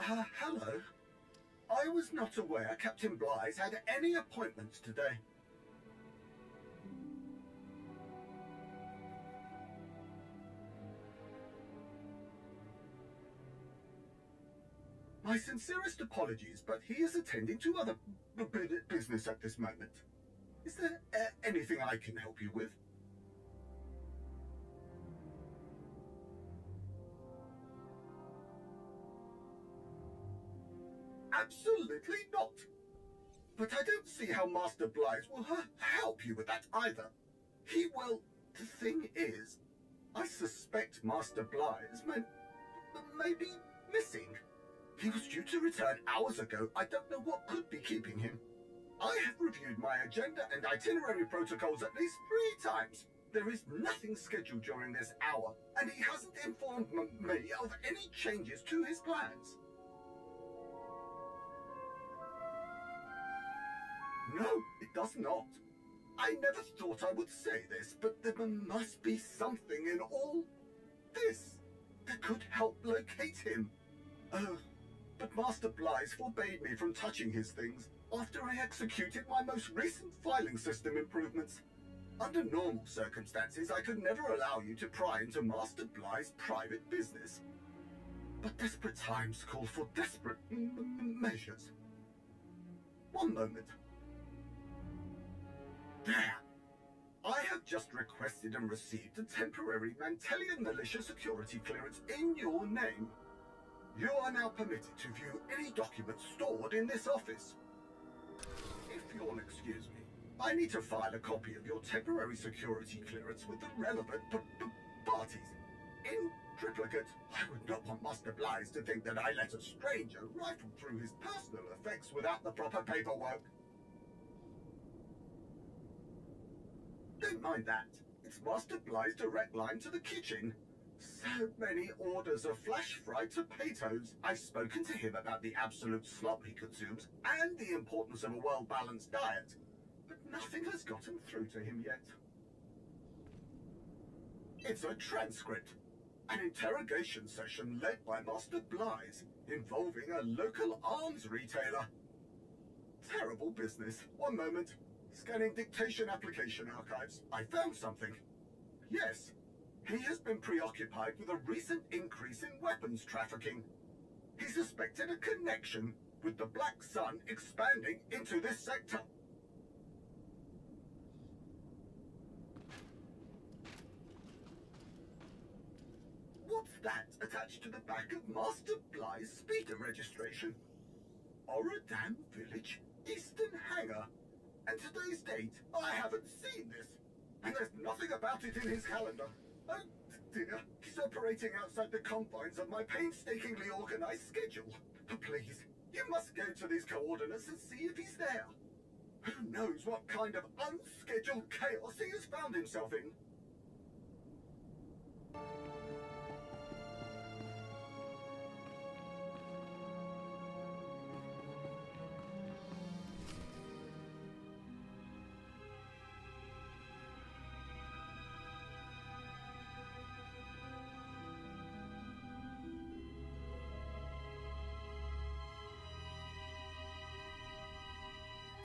Hello. I was not aware Captain Blythe had any appointments today. My sincerest apologies, but he is attending to other business at this moment. Is there anything I can help you with? Absolutely not. But I don't see how Master Blythe will help you with that either. He will... The thing is, I suspect Master Blythe may be missing. He was due to return hours ago. I don't know what could be keeping him. I have reviewed my agenda and itinerary protocols at least 3 times. There is nothing scheduled during this hour, and he hasn't informed me of any changes to his plans. No, it does not. I never thought I would say this, but there must be something in all this that could help locate him. Oh, but Master Blythe forbade me from touching his things after I executed my most recent filing system improvements. Under normal circumstances, I could never allow you to pry into Master Blythe's private business. But desperate times call for desperate measures. One moment. There! I have just requested and received a temporary Mantellan militia security clearance in your name. You are now permitted to view any documents stored in this office. If you'll excuse me, I need to file a copy of your temporary security clearance with the relevant parties. In triplicate, I would not want Master Blythe to think that I let a stranger rifle through his personal effects without the proper paperwork. Don't mind that. It's Master Blythe's direct line to the kitchen. So many orders of flash fried potatoes. I've spoken to him about the absolute slop he consumes and the importance of a well-balanced diet, but nothing has gotten through to him yet. It's a transcript. An interrogation session led by Master Blythe, involving a local arms retailer. Terrible business. One moment. Scanning dictation application archives. I found something. Yes. He has been preoccupied with a recent increase in weapons trafficking. He suspected a connection with the Black Sun expanding into this sector. What's that attached to the back of Master Blythe's speeder registration? Oradam Village, Eastern Hangar. And today's date, I haven't seen this. And there's nothing about it in his calendar. Oh dear, he's operating outside the confines of my painstakingly organized schedule. Please, you must go to these coordinates and see if he's there. Who knows what kind of unscheduled chaos he has found himself in?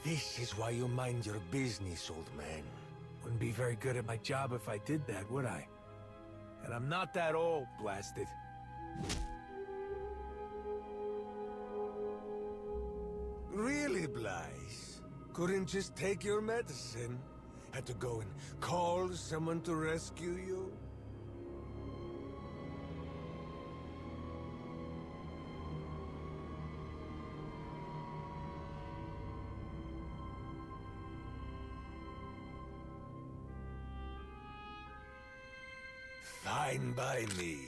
This is why you mind your business, old man. Wouldn't be very good at my job if I did that, would I? And I'm not that old, blasted. Really, Blythe? Couldn't just take your medicine? Had to go and call someone to rescue you? Fine by me.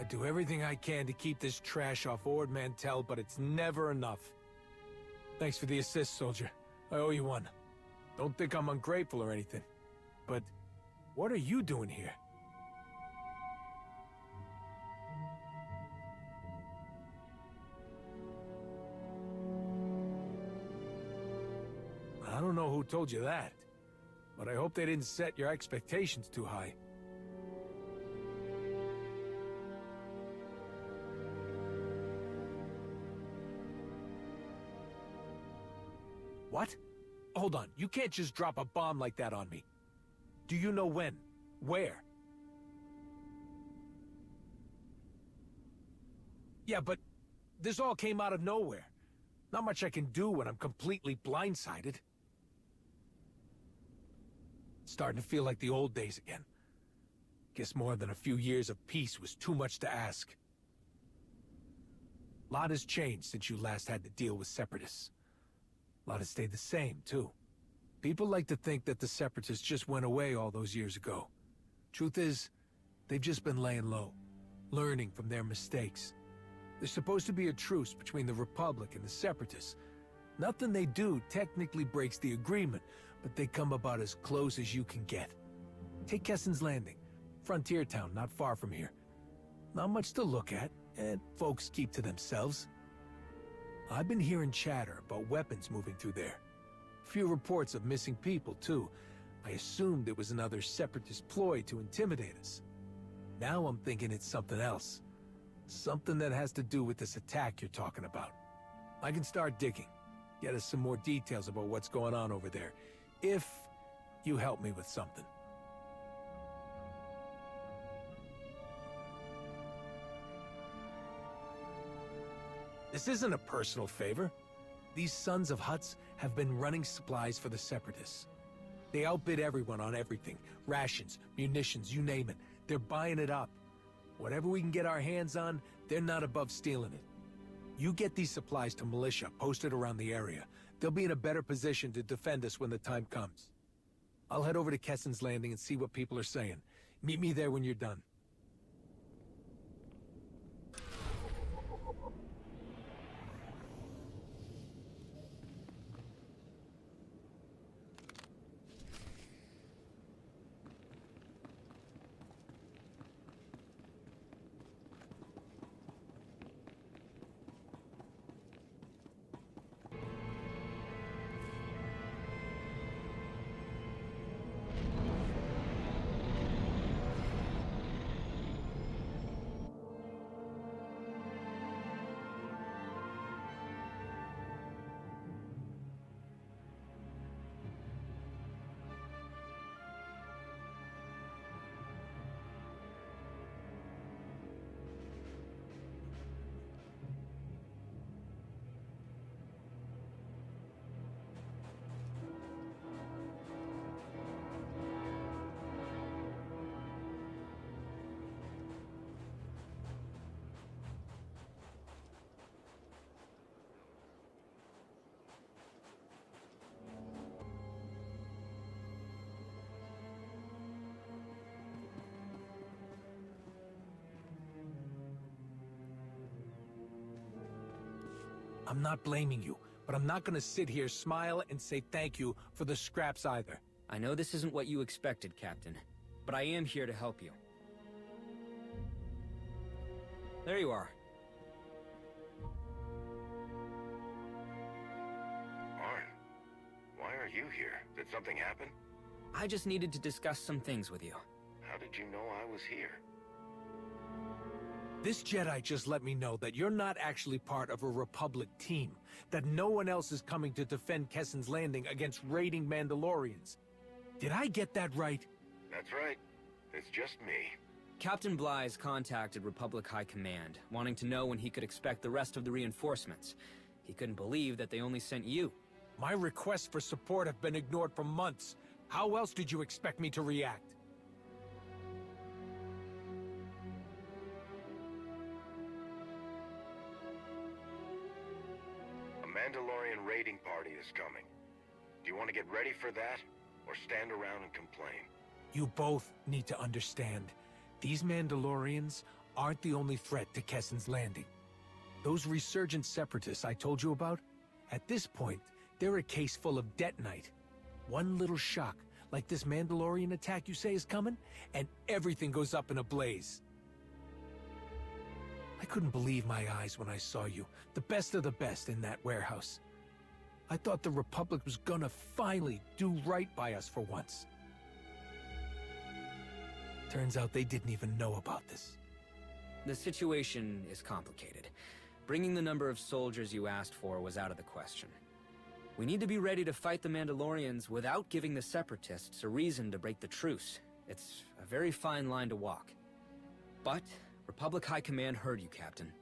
I do everything I can to keep this trash off Ord Mantell, but it's never enough. Thanks for the assist, soldier. I owe you one. Don't think I'm ungrateful or anything. But what are you doing here? don't know who told you that, but I hope they didn't set your expectations too high. What? Hold on, you can't just drop a bomb like that on me. Do you know when? Where? Yeah, but this all came out of nowhere. Not much I can do when I'm completely blindsided. Starting to feel like the old days again. Guess more than a few years of peace was too much to ask. A lot has changed since you last had to deal with Separatists. A lot has stayed the same, too. People like to think that the Separatists just went away all those years ago. Truth is, they've just been laying low, learning from their mistakes. There's supposed to be a truce between the Republic and the Separatists. Nothing they do technically breaks the agreement, but they come about as close as you can get. Take Kessen's Landing, frontier town not far from here. Not much to look at, and folks keep to themselves. I've been hearing chatter about weapons moving through there. Few reports of missing people, too. I assumed it was another Separatist ploy to intimidate us. Now I'm thinking it's something else. Something that has to do with this attack you're talking about. I can start digging, get us some more details about what's going on over there, if you help me with something. This isn't a personal favor. These Sons of Hutts have been running supplies for the Separatists. They outbid everyone on everything. Rations, munitions, you name it. They're buying it up. Whatever we can get our hands on, they're not above stealing it. You get these supplies to militia posted around the area. They'll be in a better position to defend us when the time comes. I'll head over to Kessen's Landing and see what people are saying. Meet me there when you're done. I'm not blaming you, but I'm not gonna sit here, smile, and say thank you for the scraps either. I know this isn't what you expected, Captain, but I am here to help you. There you are. Arn, why are you here? Did something happen? I just needed to discuss some things with you. How did you know I was here? This Jedi just let me know that you're not actually part of a Republic team, that no one else is coming to defend Kessen's Landing against raiding Mandalorians. Did I get that right? That's right. It's just me. Captain Bly's contacted Republic High Command, wanting to know when he could expect the rest of the reinforcements. He couldn't believe that they only sent you. My requests for support have been ignored for months. How else did you expect me to react? Mandalorian raiding party is coming. Do you want to get ready for that, or stand around and complain? You both need to understand, these Mandalorians aren't the only threat to Kessen's Landing. Those resurgent Separatists I told you about, at this point, they're a case full of detonite. One little shock, like this Mandalorian attack you say is coming, and everything goes up in a blaze. I couldn't believe my eyes when I saw you, the best of the best in that warehouse. I thought the Republic was gonna finally do right by us for once. Turns out they didn't even know about this. The situation is complicated. Bringing the number of soldiers you asked for was out of the question. We need to be ready to fight the Mandalorians without giving the Separatists a reason to break the truce. It's a very fine line to walk. But Republic High Command heard you, Captain.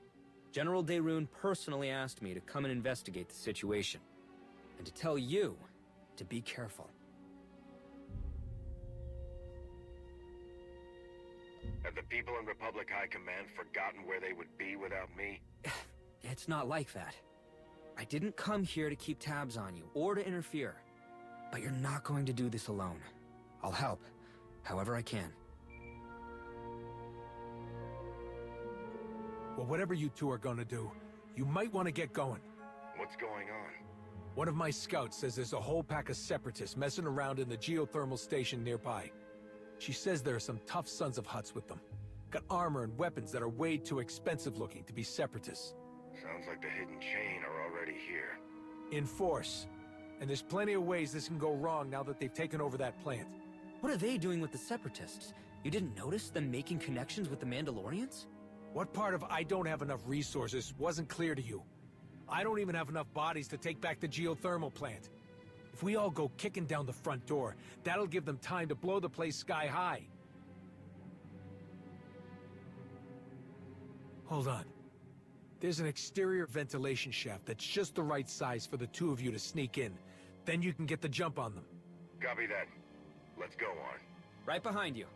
General Daerun personally asked me to come and investigate the situation. And to tell you to be careful. Have the people in Republic High Command forgotten where they would be without me? It's not like that. I didn't come here to keep tabs on you, or to interfere. But you're not going to do this alone. I'll help, however I can. Well, whatever you two are gonna do, you might want to get going. What's going on? One of my scouts says there's a whole pack of Separatists messing around in the geothermal station nearby. She says there are some tough sons of Hutts with them. Got armor and weapons that are way too expensive looking to be Separatists. Sounds like the hidden chain are already here. In force. And there's plenty of ways this can go wrong now that they've taken over that plant. What are they doing with the Separatists? You didn't notice them making connections with the Mandalorians? What part of I don't have enough resources wasn't clear to you? I don't even have enough bodies to take back the geothermal plant. If we all go kicking down the front door, that'll give them time to blow the place sky high. Hold on. There's an exterior ventilation shaft that's just the right size for the two of you to sneak in. Then you can get the jump on them. Copy that. Let's go on. Right behind you.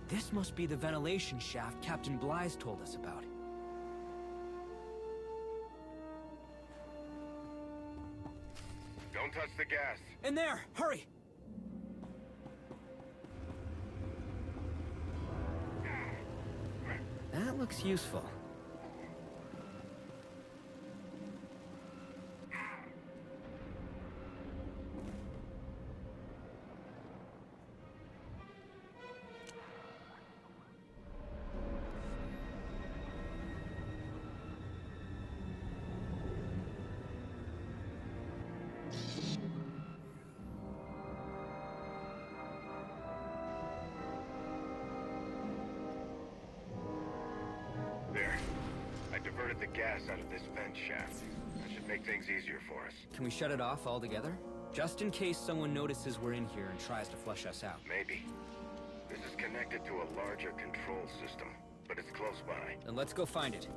This must be the ventilation shaft Captain Blythe told us about. Don't touch the gas. In there! Hurry! That looks useful. There. I diverted the gas out of this vent shaft. That should make things easier for us. Can we shut it off altogether? Just in case someone notices we're in here and tries to flush us out. Maybe. This is connected to a larger control system, but it's close by. Then let's go find it.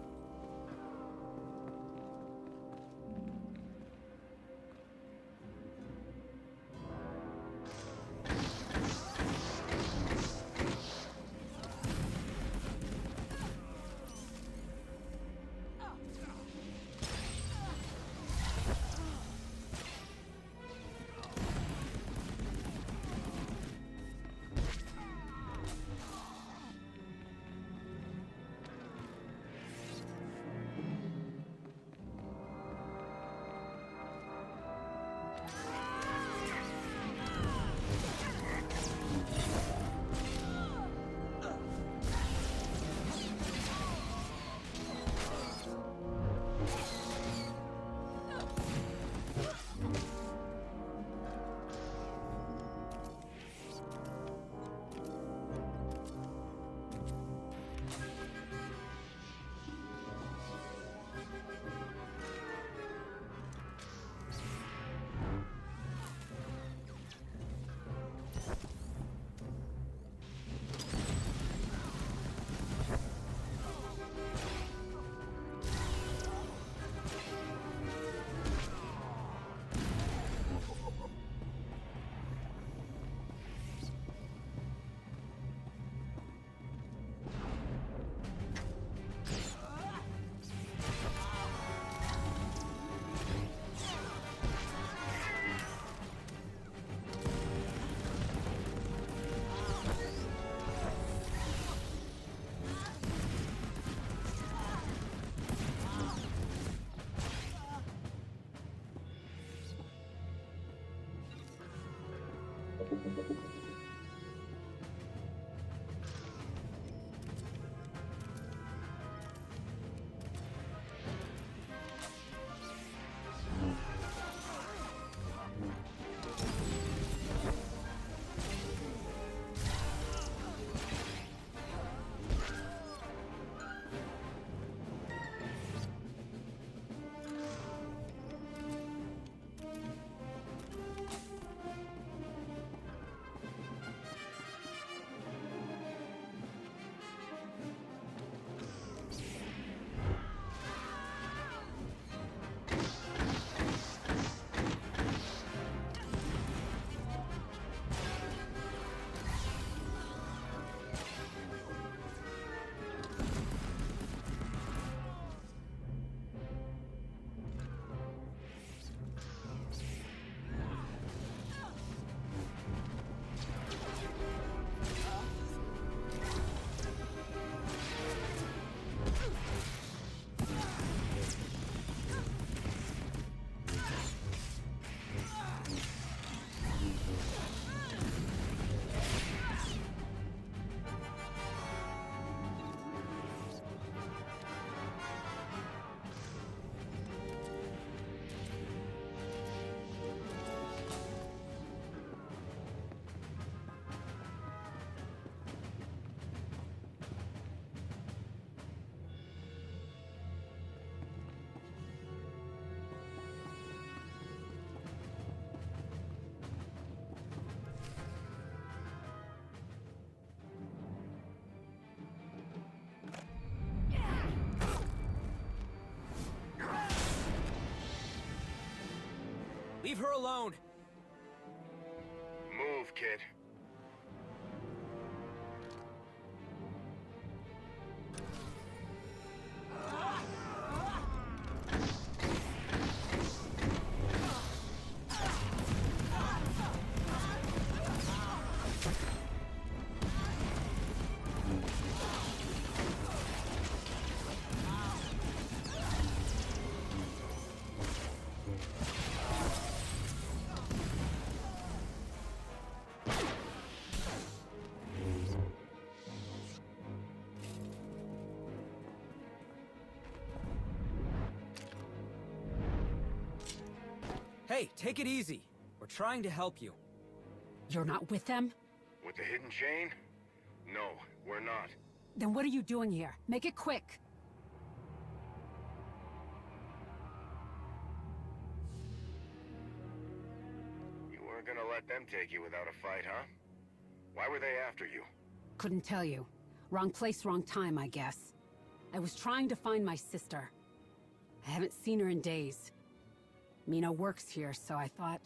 Leave her alone! Move, kid. Hey, take it easy. We're trying to help you. You're not with them? With the hidden chain? No, we're not. Then what are you doing here? Make it quick. You weren't gonna let them take you without a fight, huh? Why were they after you? Couldn't tell you. Wrong place, wrong time, I guess. I was trying to find my sister. I haven't seen her in days. Mina works here, so I thought...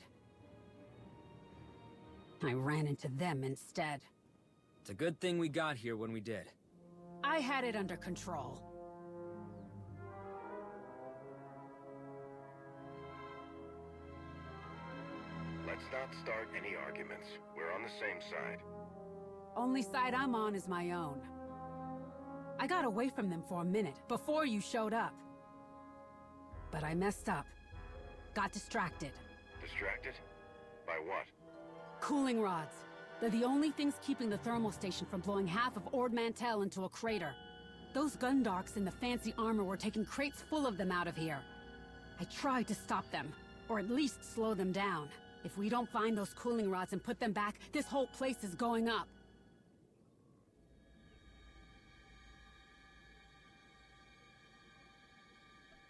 I ran into them instead. It's a good thing we got here when we did. I had it under control. Let's not start any arguments. We're on the same side. Only side I'm on is my own. I got away from them for a minute, before you showed up. But I messed up. Got distracted. Distracted? By what? Cooling rods. They're the only things keeping the thermal station from blowing half of Ord Mantell into a crater. Those Gundarks in the fancy armor were taking crates full of them out of here. I tried to stop them, or at least slow them down. If we don't find those cooling rods and put them back, this whole place is going up.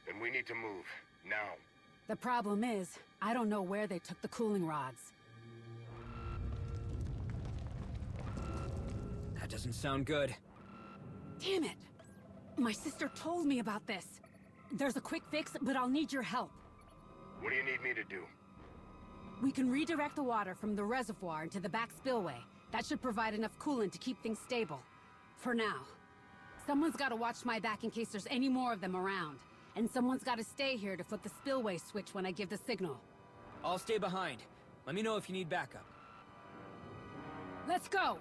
Then we need to move, now. The problem is, I don't know where they took the cooling rods. That doesn't sound good. Damn it! My sister told me about this. There's a quick fix, but I'll need your help. What do you need me to do? We can redirect the water from the reservoir into the back spillway. That should provide enough coolant to keep things stable. For now. Someone's gotta watch my back in case there's any more of them around. And someone's gotta stay here to flip the spillway switch when I give the signal. I'll stay behind. Let me know if you need backup. Let's go!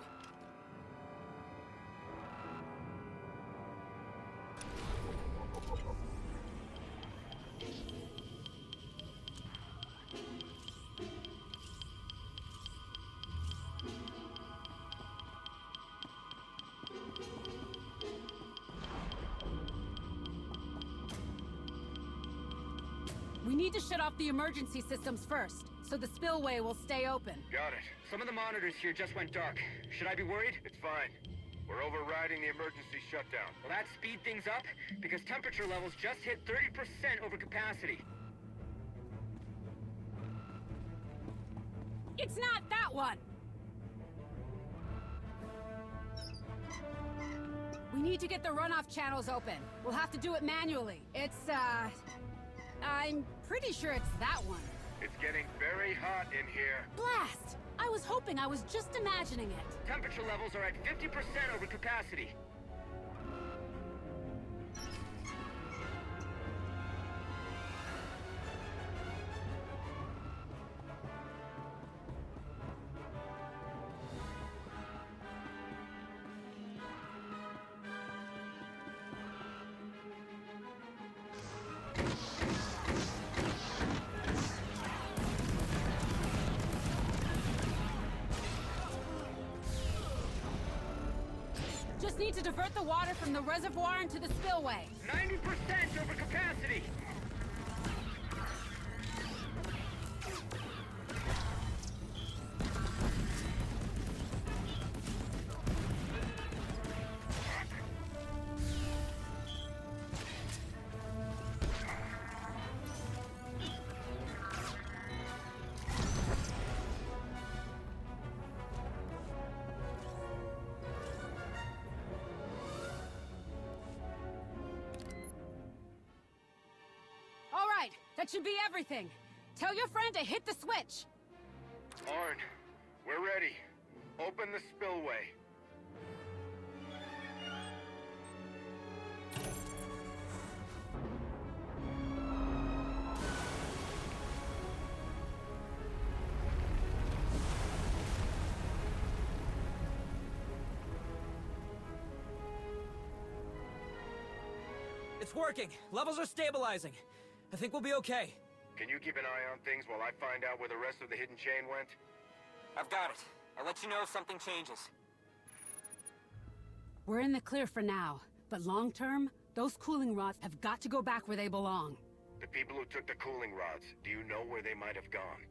We need to shut off the emergency systems first, so the spillway will stay open. Got it. Some of the monitors here just went dark. Should I be worried? It's fine. We're overriding the emergency shutdown. Will that speed things up? Because temperature levels just hit 30% over capacity. It's not that one! We need to get the runoff channels open. We'll have to do it manually. I'm pretty sure it's that one. It's getting very hot in here. Blast! I was hoping I was just imagining it. Temperature levels are at 50% over capacity. Just need to divert the water from the reservoir into the spillway. 90% over capacity! That should be everything. Tell your friend to hit the switch. Ard, we're ready. Open the spillway. It's working. Levels are stabilizing. I think we'll be okay. Can you keep an eye on things while I find out where the rest of the hidden chain went? I've got it. I'll let you know if something changes. We're in the clear for now, but long term, those cooling rods have got to go back where they belong. The people who took the cooling rods, do you know where they might have gone?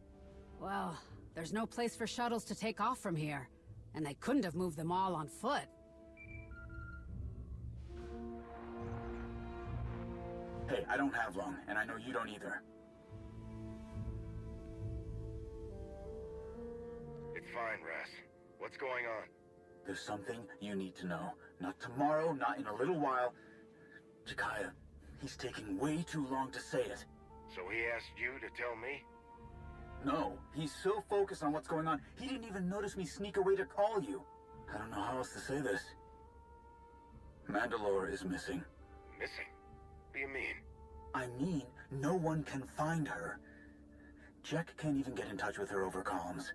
Well, there's no place for shuttles to take off from here, and they couldn't have moved them all on foot. Hey, I don't have long, and I know you don't either. It's fine, Ras. What's going on? There's something you need to know. Not tomorrow, not in a little while. Jakaya, he's taking way too long to say it. So he asked you to tell me? No, he's so focused on what's going on, he didn't even notice me sneak away to call you. I don't know how else to say this. Mandalore is missing. Missing? What do you mean? I mean, no one can find her. Jack can't even get in touch with her over comms.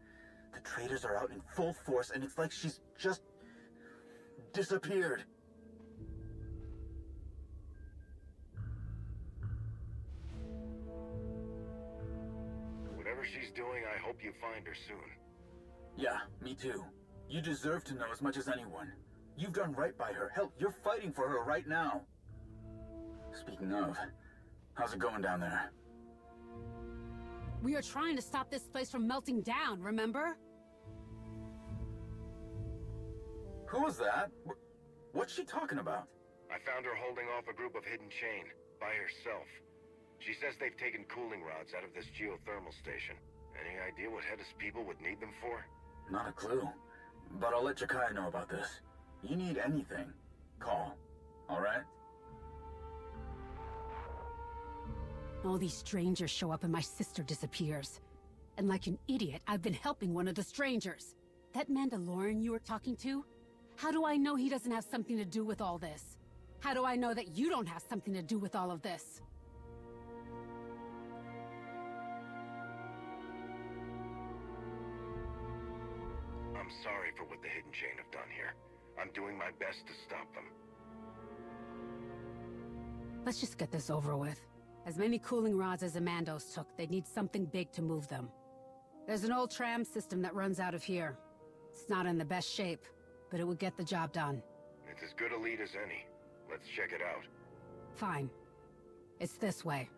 The traitors are out in full force, and it's like she's just disappeared. Whatever she's doing, I hope you find her soon. Yeah, me too. You deserve to know as much as anyone. You've done right by her. Hell, you're fighting for her right now. Speaking of, how's it going down there? We are trying to stop this place from melting down, remember? Who was that? What's she talking about? I found her holding off a group of hidden chain, by herself. She says they've taken cooling rods out of this geothermal station. Any idea what Hedis people would need them for? Not a clue. But I'll let Jakai know about this. You need anything, call. Alright? All these strangers show up and my sister disappears. And like an idiot, I've been helping one of the strangers. That Mandalorian you were talking to? How do I know he doesn't have something to do with all this? How do I know that you don't have something to do with all of this? I'm sorry for what the Hidden Chain have done here. I'm doing my best to stop them. Let's just get this over with. As many cooling rods as the Mandos took, they'd need something big to move them. There's an old tram system that runs out of here. It's not in the best shape, but it would get the job done. It's as good a lead as any. Let's check it out. Fine. It's this way.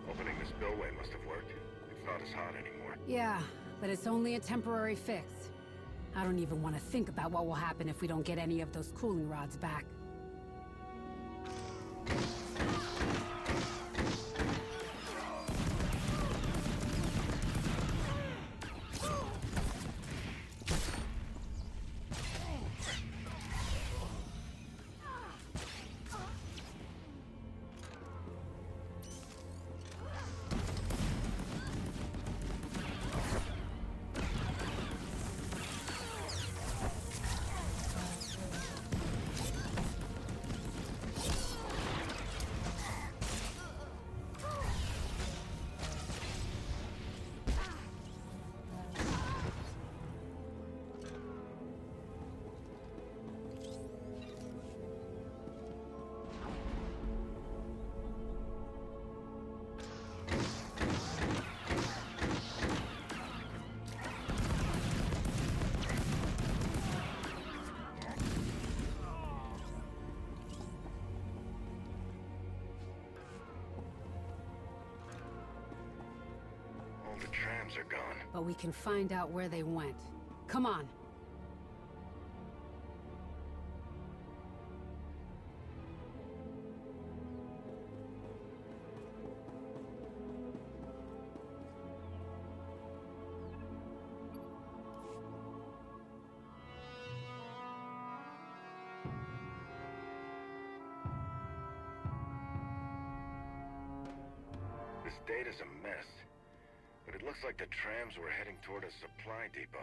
Opening the spillway must have worked. It's not as hot anymore. Yeah, but it's only a temporary fix. I don't even want to think about what will happen if we don't get any of those cooling rods back. The trams are gone. But we can find out where they went. Come on. This data's a mess. But it looks like the trams were heading toward a supply depot.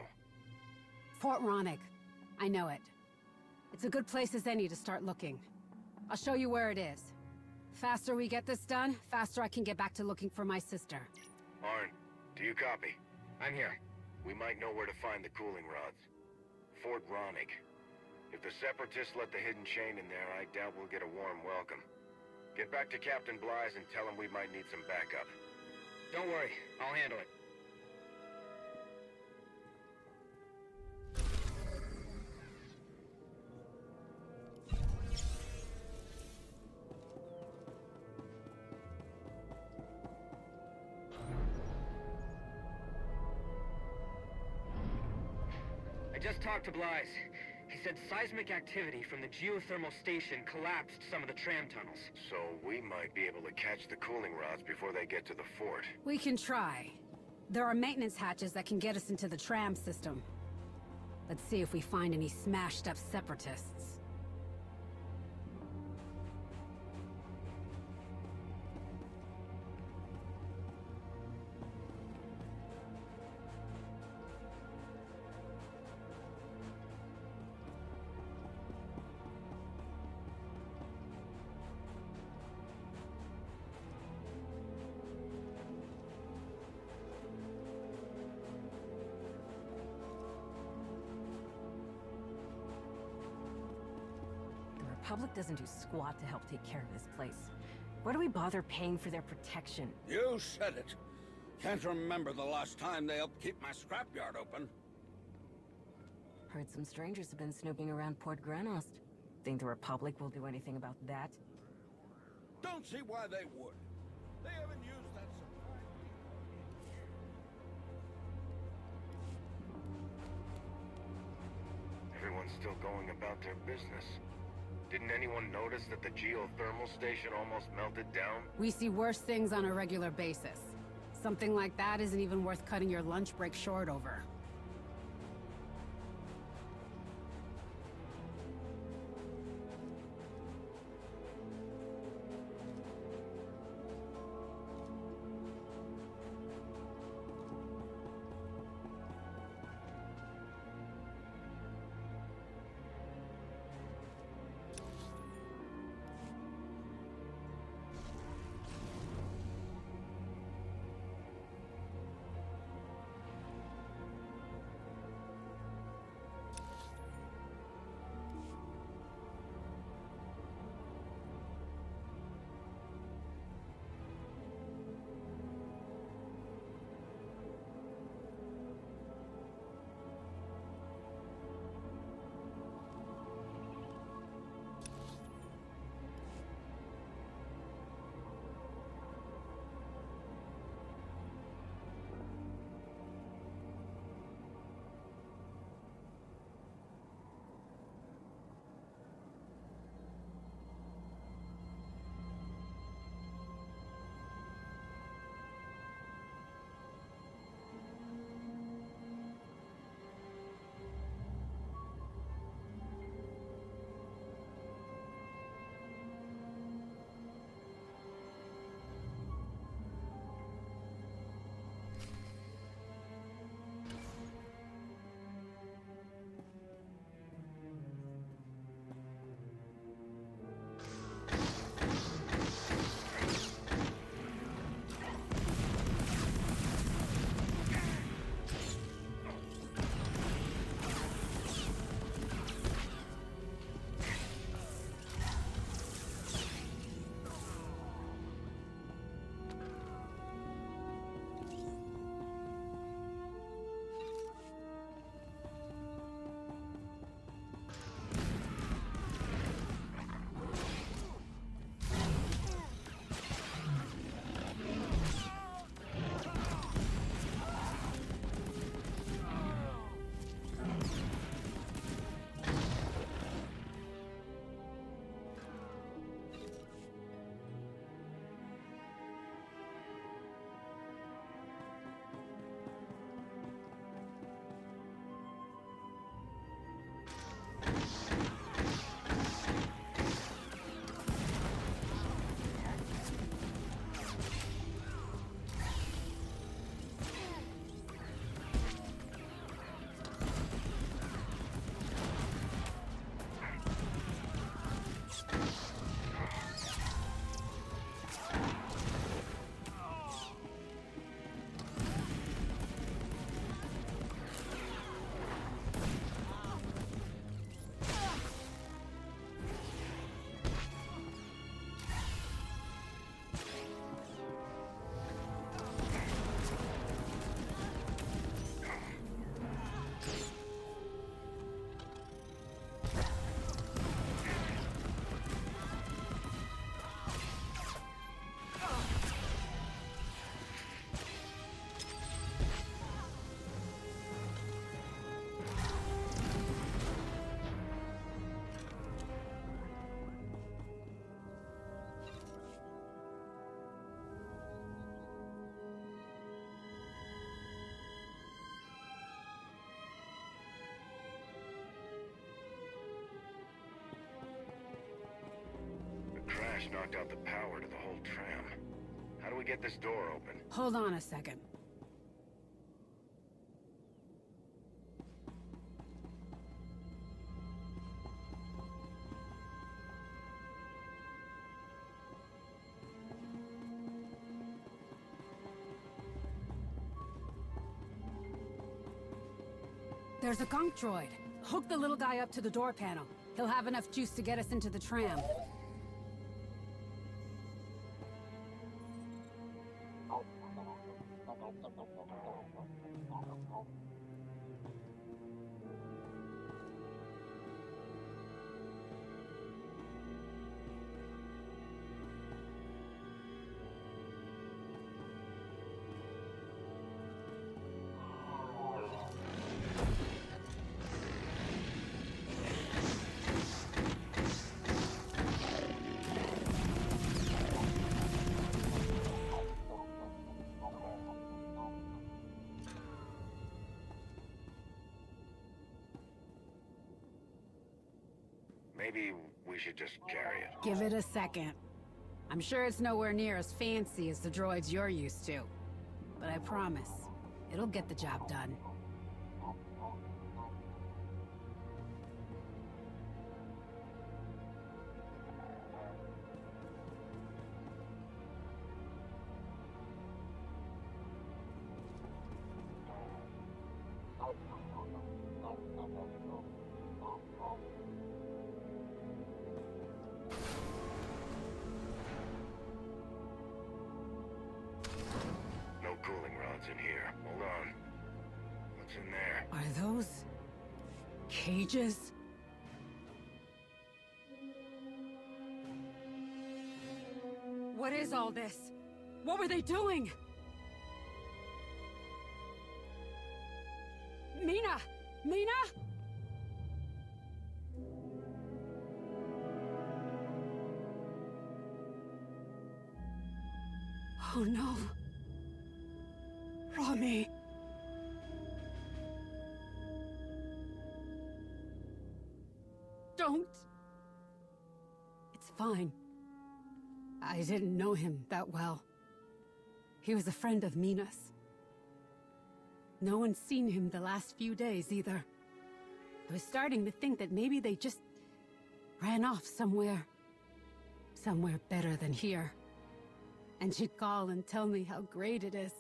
Fort Ronick. I know it. It's a good place as any to start looking. I'll show you where it is. Faster we get this done, faster I can get back to looking for my sister. Arn, do you copy? I'm here. We might know where to find the cooling rods. Fort Ronick. If the Separatists let the hidden chain in there, I doubt we'll get a warm welcome. Get back to Captain Bly's and tell him we might need some backup. Don't worry, I'll handle it. I just talked to Bly's. He said seismic activity from the geothermal station collapsed some of the tram tunnels. So we might be able to catch the cooling rods before they get to the fort. We can try. There are maintenance hatches that can get us into the tram system. Let's see if we find any smashed up separatists. The Republic doesn't do squat to help take care of this place. Why do we bother paying for their protection? You said it. Can't remember the last time they helped keep my scrapyard open. Heard some strangers have been snooping around Port Granost. Think the Republic will do anything about that? Don't see why they would. They haven't used that supply. Everyone's still going about their business. Didn't anyone notice that the geothermal station almost melted down? We see worse things on a regular basis. Something like that isn't even worth cutting your lunch break short over. crash knocked out the power to the whole tram. How do we get this door open? Hold on a second. There's a gunk droid. Hook the little guy up to the door panel. He'll have enough juice to get us into the tram. Maybe we should just carry it. Give it a second. I'm sure it's nowhere near as fancy as the droids you're used to. But I promise, it'll get the job done. No cooling rods in here. Hold on. What's in there? Are those... cages? What is all this? What were they doing? Mina! Mina! Oh no. Rami. Don't. It's fine. I didn't know him that well. He was a friend of Mina's. No one's seen him the last few days either. I was starting to think that maybe they just ran off somewhere. Somewhere better than here. And she'd call and tell me how great it is.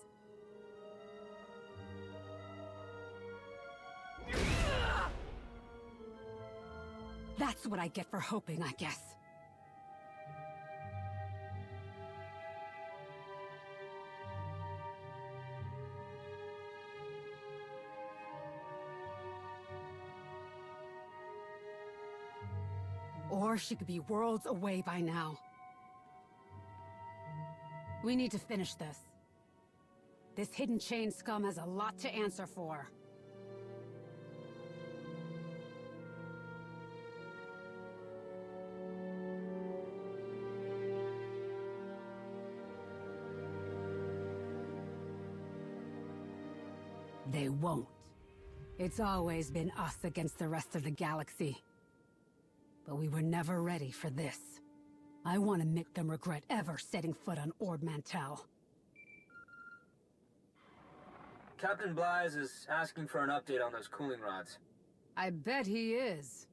That's what I get for hoping, I guess. Or she could be worlds away by now. We need to finish this. This hidden chain scum has a lot to answer for. They won't. It's always been us against the rest of the galaxy. But we were never ready for this. I want to make them regret ever setting foot on Ord Mantell. Captain Blythe is asking for an update on those cooling rods. I bet he is.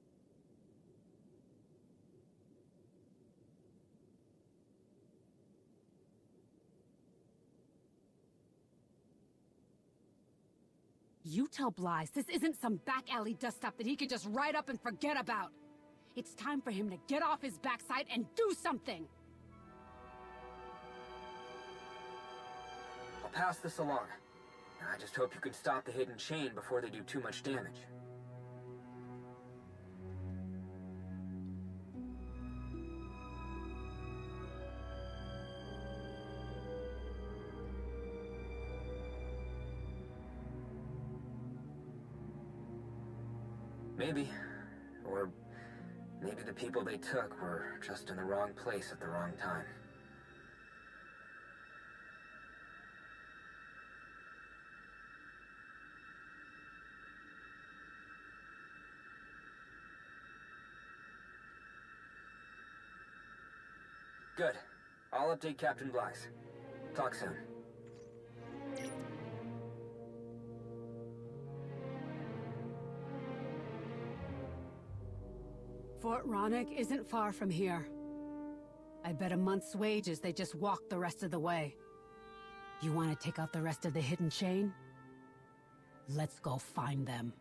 You tell Blythe this isn't some back alley dust-up that he can just write up and forget about. It's time for him to get off his backside and do something! I'll pass this along. I just hope you can stop the hidden chain before they do too much damage. Maybe. Or maybe the people they took were just in the wrong place at the wrong time. Good. I'll update Captain Blythe. Talk soon. Fort Ronick isn't far from here. I bet a month's wages they just walked the rest of the way. You want to take out the rest of the hidden chain? Let's go find them.